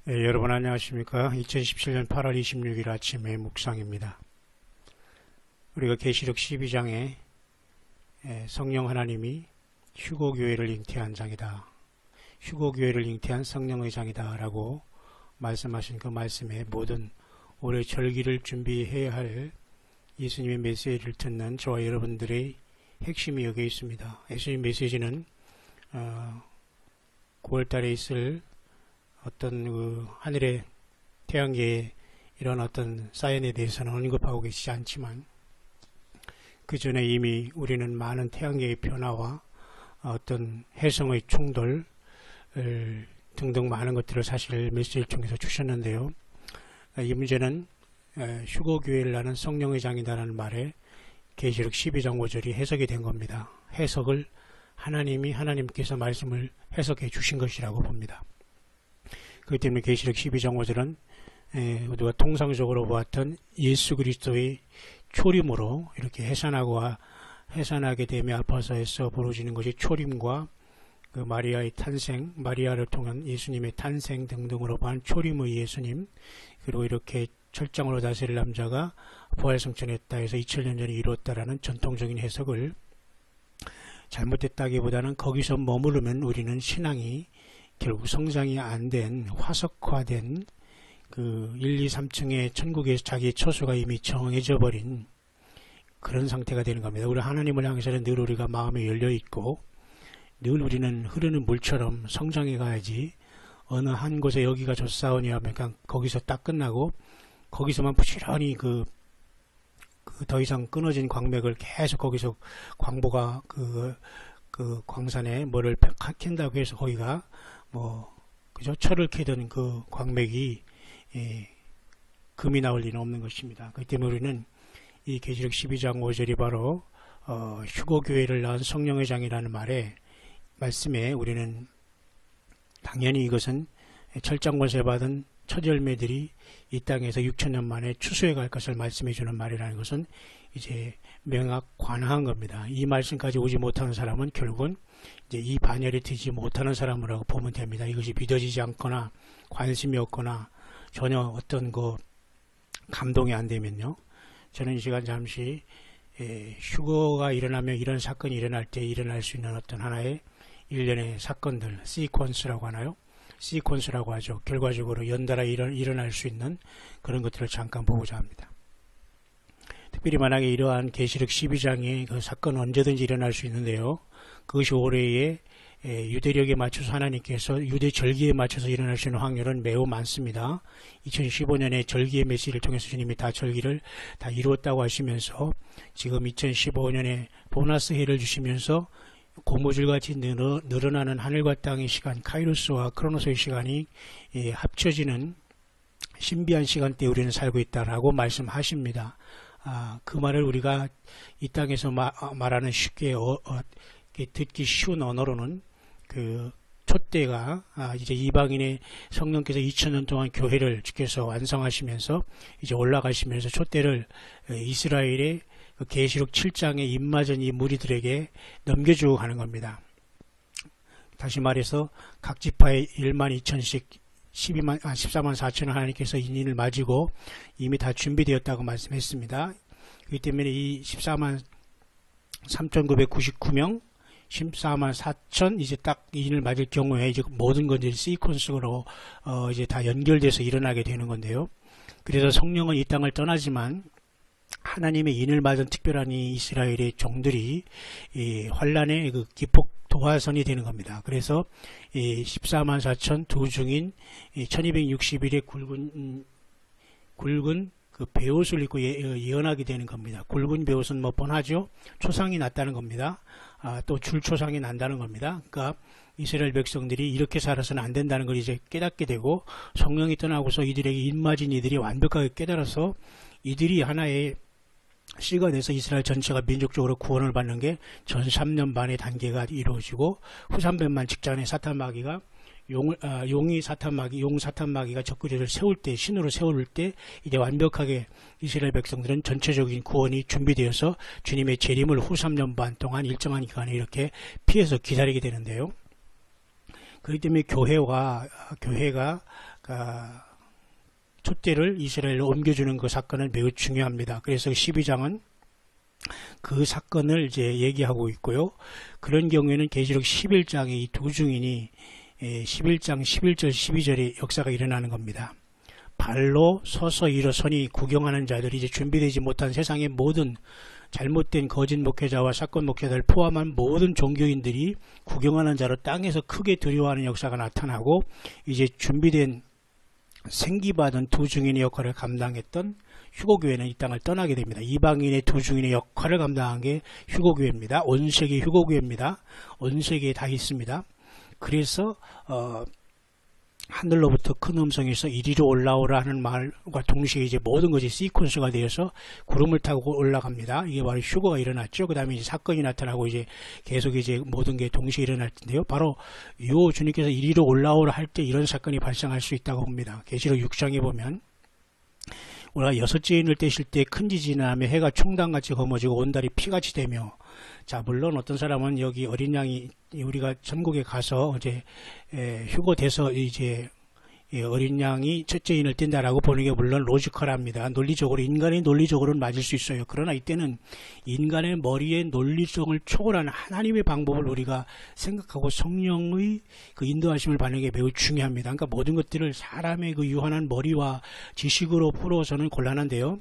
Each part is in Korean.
여러분 안녕하십니까? 2017년 8월 26일 아침의 묵상입니다. 우리가 계시록 12장에 성령 하나님이 휴거교회를 잉태한 장이다. 휴거교회를 잉태한 성령의 장이다 라고 말씀하신 그 말씀에 모든 올해 절기를 준비해야 할 예수님의 메시지를 듣는 저와 여러분들의 핵심이 여기에 있습니다. 예수님 메시지는 9월달에 있을 어떤 그 하늘의 태양계의 이런 어떤 사인에 대해서는 언급하고 계시지 않지만 그 전에 이미 우리는 많은 태양계의 변화와 어떤 해성의 충돌 등등 많은 것들을 사실 메시지를 통해서 주셨는데요. 이 문제는 휴거교회를 나는 성령의 장이다라는 말에 계시록 12장 5절이 해석이 된 겁니다. 해석을 하나님께서 말씀을 해석해 주신 것이라고 봅니다. 그렇기 때문에 계시록 12장 5절은 우리가 통상적으로 보았던 예수 그리스도의 초림으로 이렇게 해산하게 됨에 앞서서 벌어지는 것이 초림과 그 마리아의 탄생, 마리아를 통한 예수님의 탄생 등등으로 보한 초림의 예수님, 그리고 이렇게 철장으로 다스릴 남자가 부활승천했다 해서 2000년 전에 이루었다라는 전통적인 해석을 잘못됐다기보다는 거기서 머무르면 우리는 신앙이 결국 성장이 안 된 화석화된 그 1, 2, 3층의 천국에서 자기의 처소가 이미 정해져 버린 그런 상태가 되는 겁니다. 우리 하나님을 향해서는 늘 우리가 마음이 열려 있고 늘 우리는 흐르는 물처럼 성장해 가야지 어느 한 곳에 여기가 좋사오니 하면 그냥 거기서 딱 끝나고 거기서만 부지런히 그 더 이상 끊어진 광맥을 계속 거기서 광보가 그 광산에 뭐를 캔다고 해서 거기가 그죠? 철을 캐던 그 광맥이 금이 나올 리는 없는 것입니다. 그렇기 때문에 우리는 이 계시록 12장 5절이 바로 휴거교회를 낳은 성령의 장이라는 말씀에 우리는 당연히 이것은 철장권세 받은 첫 열매들이 이 땅에서 6천년 만에 추수해 갈 것을 말씀해 주는 말이라는 것은 이제 명확관한 겁니다. 이 말씀까지 오지 못하는 사람은 결국은 이제 이 반열에 들지 못하는 사람이라고 보면 됩니다. 이것이 믿어지지 않거나 관심이 없거나 전혀 어떤 감동이 안 되면요. 저는 이 시간 잠시 휴거가 일어나면 이런 사건이 일어날 때 일어날 수 있는 어떤 하나의 일련의 사건들, 시퀀스라고 하나요? 시퀀스라고 하죠. 결과적으로 연달아 일어날 수 있는 그런 것들을 잠깐 보고자 합니다. 특별히 만약에 이러한 계시록 12장의 그 사건은 언제든지 일어날 수 있는데요. 그것이 올해의 유대력에 맞춰서 하나님께서 유대 절기에 맞춰서 일어날 수 있는 확률은 매우 많습니다. 2015년에 절기의 메시지를 통해서 주님이 다 절기를 다 이루었다고 하시면서 지금 2015년에 보너스 해를 주시면서 고무줄같이 늘어나는 하늘과 땅의 시간, 카이로스와 크로노스의 시간이 합쳐지는 신비한 시간대에 우리는 살고 있다라고 말씀하십니다. 그 말을 우리가 이 땅에서 말하는 쉽게 듣기 쉬운 언어로는 그 촛대가 이제 이방인의 성령께서 2000년 동안 교회를 주께서 완성하시면서 이제 올라가시면서 촛대를 이스라엘의 계시록 7장에 입맞은 이 무리들에게 넘겨주고 가는 겁니다. 다시 말해서 각 지파에 1만 2천씩 14만 4천을 하나님께서 인인을 맞이고 이미 다 준비되었다고 말씀했습니다. 그렇기 때문에 이 14만 3,999명 14만 4천 이제 딱 인을 맞을 경우에 이제 모든 것들이 시퀀스로 이제 다 연결돼서 일어나게 되는 건데요. 그래서 성령은 이 땅을 떠나지만 하나님의 인을 맞은 특별한 이 이스라엘의 종들이 이 환란의 그 기폭 도화선이 되는 겁니다. 그래서 이 14만 4천 두 중인 1260일의 굵은 그 베옷을 입고 예언하게 되는 겁니다. 굵은 베옷은 뭐 뻔하죠. 초상이 났다는 겁니다. 또 줄초상이 난다는 겁니다. 그러니까 이스라엘 백성들이 이렇게 살아서는 안 된다는 걸 이제 깨닫게 되고 성령이 떠나고서 이들에게 입맞은 이들이 완벽하게 깨달아서 이들이 하나의 씨가 돼서 이스라엘 전체가 민족적으로 구원을 받는 게 전 3년 반의 단계가 이루어지고 후 300만 직전에 사탄마귀가 용 사탄마귀가 적그리를 세울 때, 신으로 세울 때 이제 완벽하게 이스라엘 백성들은 전체적인 구원이 준비되어서 주님의 재림을 후 3년 반 동안 일정한 기간에 이렇게 피해서 기다리게 되는데요. 그렇기 때문에 교회가 촛대를 이스라엘로 옮겨주는 그 사건은 매우 중요합니다. 그래서 12장은 그 사건을 이제 얘기하고 있고요. 그런 경우에는 계시록 11장의 이 두 증인이 11장 11절 12절의 역사가 일어나는 겁니다. 발로 서서 일어서니 구경하는 자들이 이제 준비되지 못한 세상의 모든 잘못된 거짓 목회자와 사건 목회자를 포함한 모든 종교인들이 구경하는 자로 땅에서 크게 두려워하는 역사가 나타나고 이제 준비된 생기받은 두 증인의 역할을 감당했던 휴거교회는 이 땅을 떠나게 됩니다. 이방인의 두 증인의 역할을 감당한 게 휴거교회입니다. 온 세계 휴거교회입니다. 온 세계에 다 있습니다. 그래서 하늘로부터 큰 음성에서 이리로 올라오라 하는 말과 동시에 이제 모든 것이 시퀀스가 되어서 구름을 타고 올라갑니다. 이게 바로 휴거가 일어났죠. 그 다음에 이제 사건이 나타나고 이제 계속 이제 모든 게 동시에 일어날 텐데요. 바로 요 주님께서 이리로 올라오라 할 때 이런 사건이 발생할 수 있다고 봅니다. 계시록 6장에 보면 우리가 여섯째 인을 떼실 때 큰 지진이 나며 해가 총당같이 검어지고 온 달이 피같이 되며, 자 물론 어떤 사람은 여기 어린 양이 우리가 천국에 가서 이제 휴거돼서 이제 어린 양이 첫째 인을 뗀다라고 보는 게 물론 로지컬합니다. 논리적으로 인간의 논리적으로는 맞을 수 있어요. 그러나 이때는 인간의 머리의 논리성을 초월한 하나님의 방법을 우리가 생각하고 성령의 그 인도하심을 받는 게 매우 중요합니다. 그러니까 모든 것들을 사람의 그 유한한 머리와 지식으로 풀어서는 곤란한데요.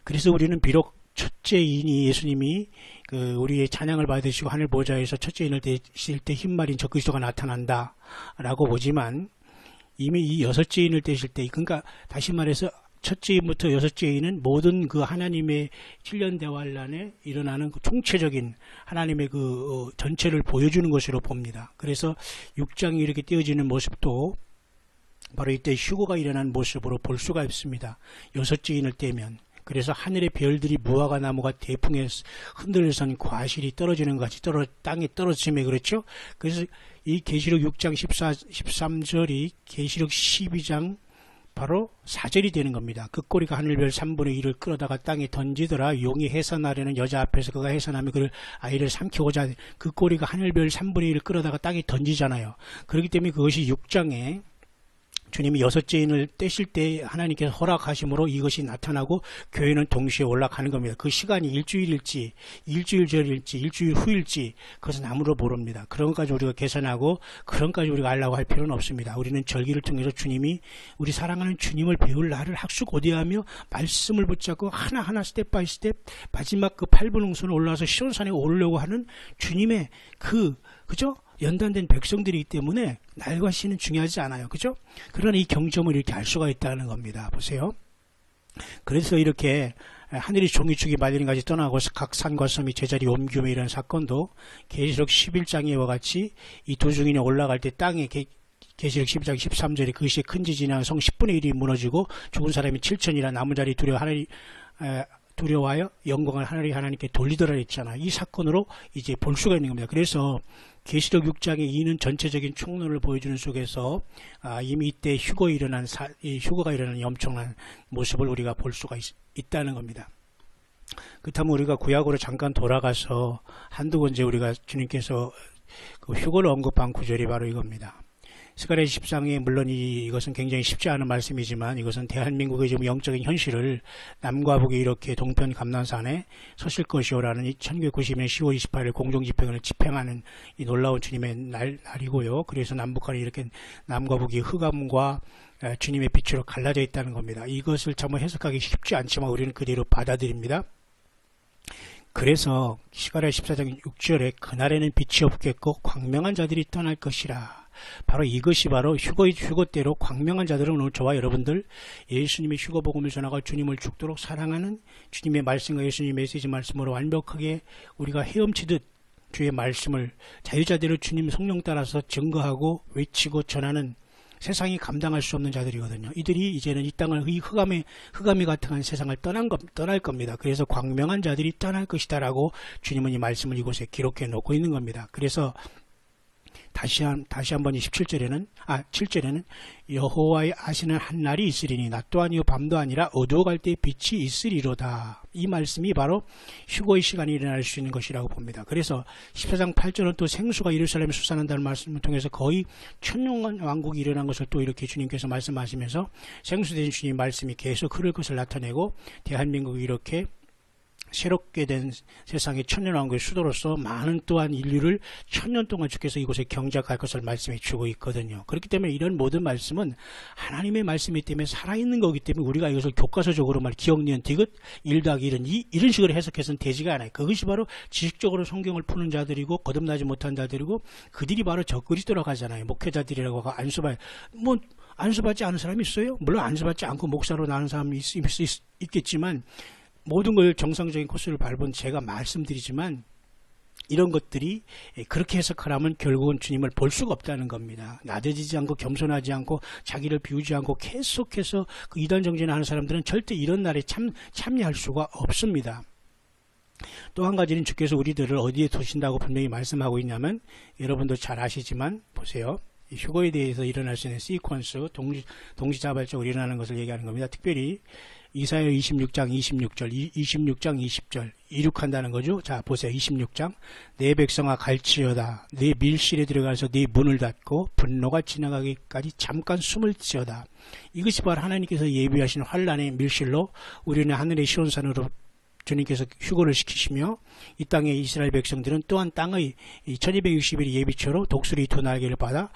그래서 우리는 비록 첫째 인이 예수님이 우리의 찬양을 받으시고 하늘 보좌에서 첫째 인을 떼실 때 흰말인 적그리스도가 나타난다 라고 보지만, 이미 이 여섯째 인을 떼실 때, 그러니까 다시 말해서 첫째 인부터 여섯째 인은 모든 그 하나님의 7년 대환란에 일어나는 그 총체적인 하나님의 그 전체를 보여주는 것으로 봅니다. 그래서 6장이 이렇게 떼어지는 모습도 바로 이때 휴거가 일어난 모습으로 볼 수가 있습니다. 여섯째 인을 떼면. 그래서 하늘의 별들이 무화과 나무가 대풍에 흔들려선 과실이 떨어지는 것 같이 땅에 떨어지며 그렇죠. 그래서 이 계시록 6장 13절이 계시록 12장 바로 4절이 되는 겁니다. 그 꼬리가 하늘별 3분의 1을 끌어다가 땅에 던지더라. 용이 해산하려는 여자 앞에서 그가 해산하면 그 아이를 삼키고자 그 꼬리가 하늘별 3분의 1을 끌어다가 땅에 던지잖아요. 그렇기 때문에 그것이 6장에 주님이 여섯째 인을 떼실 때 하나님께서 허락하심으로 이것이 나타나고 교회는 동시에 올라가는 겁니다. 그 시간이 일주일일지 일주일 전일지 일주일 후일지 그것은 아무도 모릅니다. 그런 것까지 우리가 계산하고 그런 것까지 우리가 알라고 할 필요는 없습니다. 우리는 절기를 통해서 주님이 우리 사랑하는 주님을 배울 날을 학수고대하며 말씀을 붙잡고 하나하나 스텝 바이 스텝 마지막 그 8분 응선을 올라와서 시온산에 오르려고 하는 주님의 그죠? 연단된 백성들이기 때문에 날과 시는 중요하지 않아요. 그죠? 그러나 이 경점을 이렇게 알 수가 있다는 겁니다. 보세요. 그래서 이렇게 하늘이 종이축이 말리는 같이 떠나고 각 산과 섬이 제자리 옮기며 이런 사건도 계시록 11장에와 같이 이 두 증인이 올라갈 때 땅에 계시록 12장 13절에 그 시에 큰 지진이 난 성 10분의 1이 무너지고 죽은 사람이 7천이라 남은 자리 두려워하여 영광을 하나님께 돌리더라 했잖아요. 이 사건으로 이제 볼 수가 있는 겁니다. 그래서 계시록 6장의 이는 전체적인 총론을 보여주는 속에서 이미 이때 휴거가 일어난 엄청난 모습을 우리가 볼 수가 있다는 겁니다. 그렇다면 우리가 구약으로 잠깐 돌아가서 한두 번째 우리가 주님께서 그 휴거를 언급한 구절이 바로 이겁니다. 스가랴 10장에 물론 이것은 굉장히 쉽지 않은 말씀이지만 이것은 대한민국의 지금 영적인 현실을 남과 북이 이렇게 동편 감난산에 서실 것이오라는 1990년 10월 28일 공동집행을 집행하는 이 놀라운 주님의 날이고요. 그래서 남북한이 이렇게 남과 북이 흑암과 주님의 빛으로 갈라져 있다는 겁니다. 이것을 전부 해석하기 쉽지 않지만 우리는 그대로 받아들입니다. 그래서 스가랴 14장 6절에 그날에는 빛이 없겠고 광명한 자들이 떠날 것이라. 바로 이것이 바로 휴거대로 광명한 자들은 오늘 저와 여러분들 예수님의 휴거복음을 전하고 주님을 죽도록 사랑하는 주님의 말씀과 예수님의 메시지 말씀으로 완벽하게 우리가 헤엄치듯 주의 말씀을 자유자대로 주님 성령 따라서 증거하고 외치고 전하는 세상이 감당할 수 없는 자들이거든요. 이들이 이제는 이 땅을 흑암이 같은 세상을 떠날 겁니다. 그래서 광명한 자들이 떠날 것이다 라고 주님은 이 말씀을 이곳에 기록해 놓고 있는 겁니다. 그래서 다시 한번 17절에는 7절에는 여호와의 아시는 한 날이 있으리니 낮 또한이요 밤도 아니라 어두워갈 때 빛이 있으리로다. 이 말씀이 바로 휴거의 시간이 일어날 수 있는 것이라고 봅니다. 그래서 14장 8절은 또 생수가 예루살렘에 솟아난다는 말씀을 통해서 거의 천년 왕국이 일어난 것을 또 이렇게 주님께서 말씀하시면서 생수된 주님 말씀이 계속 흐를 것을 나타내고 대한민국이 이렇게 새롭게 된 세상의 천년왕국의 수도로서 많은 또한 인류를 천년 동안 주께서 이곳에 경작할 것을 말씀해 주고 있거든요. 그렇기 때문에 이런 모든 말씀은 하나님의 말씀이기 때문에 살아있는 거기 때문에 우리가 이것을 교과서적으로 기억, 니은, 디귿, 1 더하기 1은 이런 식으로 해석해서는 되지가 않아요. 그것이 바로 지식적으로 성경을 푸는 자들이고 거듭나지 못한 자들이고 그들이 바로 적그리스도라고 하잖아요. 목회자들이라고 하고 안수받지 않은 사람이 있어요? 물론 안수받지 않고 목사로 나는 사람이 있겠지만 모든 걸 정상적인 코스를 밟은 제가 말씀드리지만 이런 것들이 그렇게 해석하라면 결국은 주님을 볼 수가 없다는 겁니다. 낮아지지 않고 겸손하지 않고 자기를 비우지 않고 계속해서 그 이단 정진하는 사람들은 절대 이런 날에 참여할 수가 없습니다. 또 한 가지는 주께서 우리들을 어디에 두신다고 분명히 말씀하고 있냐면 여러분도 잘 아시지만 보세요. 휴거에 대해서 일어날 수 있는 시퀀스 동시자발적으로 일어나는 것을 얘기하는 겁니다. 특별히 이사야 26장 26절 26장 20절 이륙한다는 거죠. 자 보세요. 26장 내 백성아 갈지어다 내 밀실에 들어가서 네 문을 닫고 분노가 지나가기까지 잠깐 숨을 지어다. 이것이 바로 하나님께서 예비하신 환란의 밀실로 우리는 하늘의 시온산으로 주님께서 휴거를 시키시며 이 땅의 이스라엘 백성들은 또한 땅의 1260일 예비처로 독수리 두 날개를 받아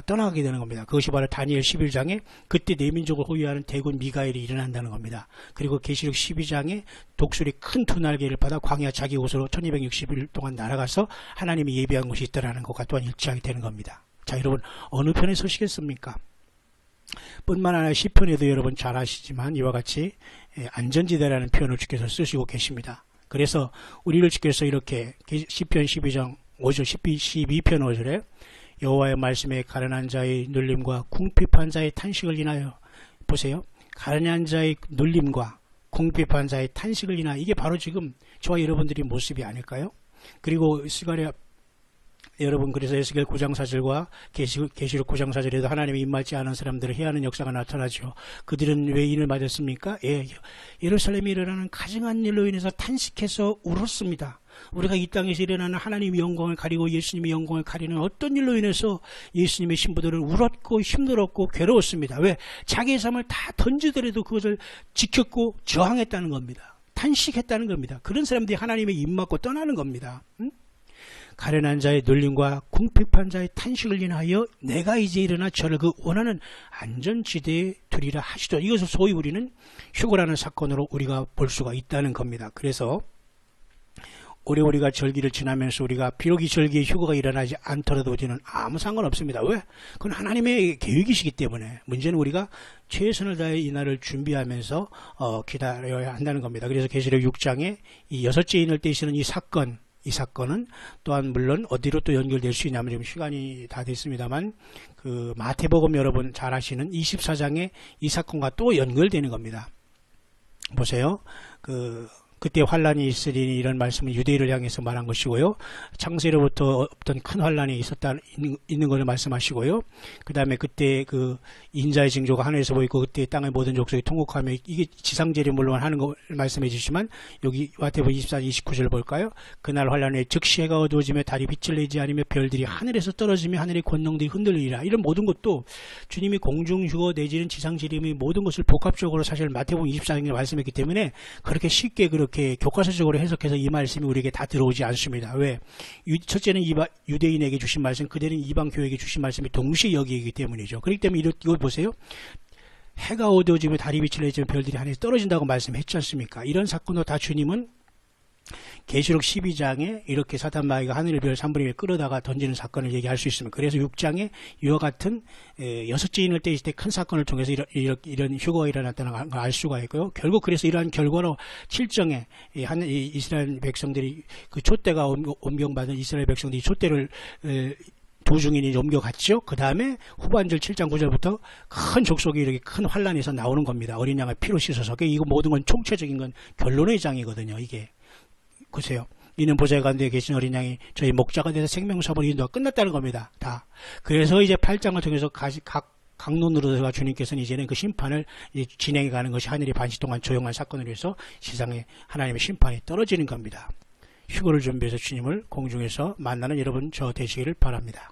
떠나가게 되는 겁니다. 그것이 바로 다니엘 11장에 그때 네 민족을 호위하는 대군 미가엘이 일어난다는 겁니다. 그리고 계시록 12장에 독수리 큰 두 날개를 받아 광야 자기 곳으로 1260일 동안 날아가서 하나님이 예비한 것이 있다는 것과 또한 일치하게 되는 겁니다. 자 여러분 어느 편에 서시겠습니까? 뿐만 아니라 시편에도 여러분 잘 아시지만 이와 같이 안전지대라는 표현을 주께서 쓰시고 계십니다. 그래서 우리를 주께서 이렇게 시편 12장 5절 12편 5절에 여호와의 말씀에 가련한 자의 눌림과 궁핍한 자의 탄식을 인하여 보세요. 가련한 자의 눌림과 궁핍한 자의 탄식을 인하여 이게 바로 지금 저와 여러분들의 모습이 아닐까요? 그리고 시간에 여러분 그래서 에스겔 9장 4절과 계시록 9장 4절에도 하나님이 임하지 않은 사람들을 해하는 역사가 나타나죠. 그들은 왜 인을 맞았습니까? 예루살렘에 일어나는 가증한 일로 인해서 탄식해서 울었습니다. 우리가 이 땅에서 일어나는 하나님의 영광을 가리고 예수님의 영광을 가리는 어떤 일로 인해서 예수님의 신부들을 울었고 힘들었고 괴로웠습니다. 왜? 자기의 삶을 다 던지더라도 그것을 지켰고 저항했다는 겁니다. 탄식했다는 겁니다. 그런 사람들이 하나님의 입 맞고 떠나는 겁니다. 가련한 자의 눌림과 궁핍한 자의 탄식을 인하여 내가 이제 일어나 저를 그 원하는 안전지대에 두리라 하시죠. 이것을 소위 우리는 휴거라는 사건으로 우리가 볼 수가 있다는 겁니다. 그래서 올해 우리가 절기를 지나면서 우리가 비록 이 절기에 휴거가 일어나지 않더라도 우리는 아무 상관없습니다. 왜? 그건 하나님의 계획이시기 때문에 문제는 우리가 최선을 다해 이 날을 준비하면서 기다려야 한다는 겁니다. 그래서 계시록 6장에 이 여섯째 인을 떼시는 이 사건은 또한 물론 어디로 또 연결될 수 있냐면 지금 시간이 다 됐습니다만 그 마태복음 여러분 잘 아시는 24장에 이 사건과 또 연결되는 겁니다. 보세요. 그때 환란이 있으리니 이런 말씀은 유대인을 향해서 말한 것이고요. 창세로부터 어떤 큰 환란이 있는 것을 말씀하시고요. 그 다음에 그때 그 인자의 징조가 하늘에서 보이고 그때 땅의 모든 족속이 통곡하며 이게 지상제리 물론 하는 걸 말씀해 주시지만 여기 마태복음 24, 29절 볼까요? 그날 환란에 즉시 해가 어두워지며 달이 빛을 내지 않으며 별들이 하늘에서 떨어지며 하늘의 권능들이 흔들리리라. 이런 모든 것도 주님이 공중휴거 내지는 지상제림의 모든 것을 복합적으로 사실 마태복음 24장에 말씀했기 때문에 그렇게 쉽게 그렇게 교과서적으로 해석해서 이 말씀이 우리에게 다 들어오지 않습니다. 왜? 첫째는 유대인에게 주신 말씀, 그들은 이방 교회에게 주신 말씀이 동시에 여기이기 때문이죠. 그렇기 때문에 이걸 보세요. 해가 어두워지며 달이 빛을 내지며 별들이 하늘에서 떨어진다고 말씀했지 않습니까? 이런 사건도 다 주님은 계시록 12장에 이렇게 사탄 마귀가 하늘의 별 3분의 1 끌어다가 던지는 사건을 얘기할 수 있습니다. 그래서 6장에 이와 같은 여섯째 인을 떼실 때 큰 사건을 통해서 이런 휴거가 일어났다는 걸 알 수가 있고요. 결국 그래서 이러한 결과로 7장에 이스라엘 백성들이 그 촛대가 옮겨받은 이스라엘 백성들이 촛대를 두 중인이 옮겨갔죠. 그 다음에 후반절 7장 9절부터 큰 족속이 이렇게 큰 환란에서 나오는 겁니다. 어린 양을 피로 씻어서. 이거 모든 건 총체적인 건 결론의 장이거든요. 이게. 보세요. 이는 보좌의 가운데 계신 어린 양이 저희 목자가 되어서 생명사번의 인도가 끝났다는 겁니다. 다. 그래서 이제 8장을 통해서 각 강론으로 들어가 주님께서는 이제는 그 심판을 이제 진행해 가는 것이 하늘이 반시 동안 조용한 사건으로 해서 세상에 하나님의 심판이 떨어지는 겁니다. 휴거를 준비해서 주님을 공중에서 만나는 여러분 저 되시기를 바랍니다.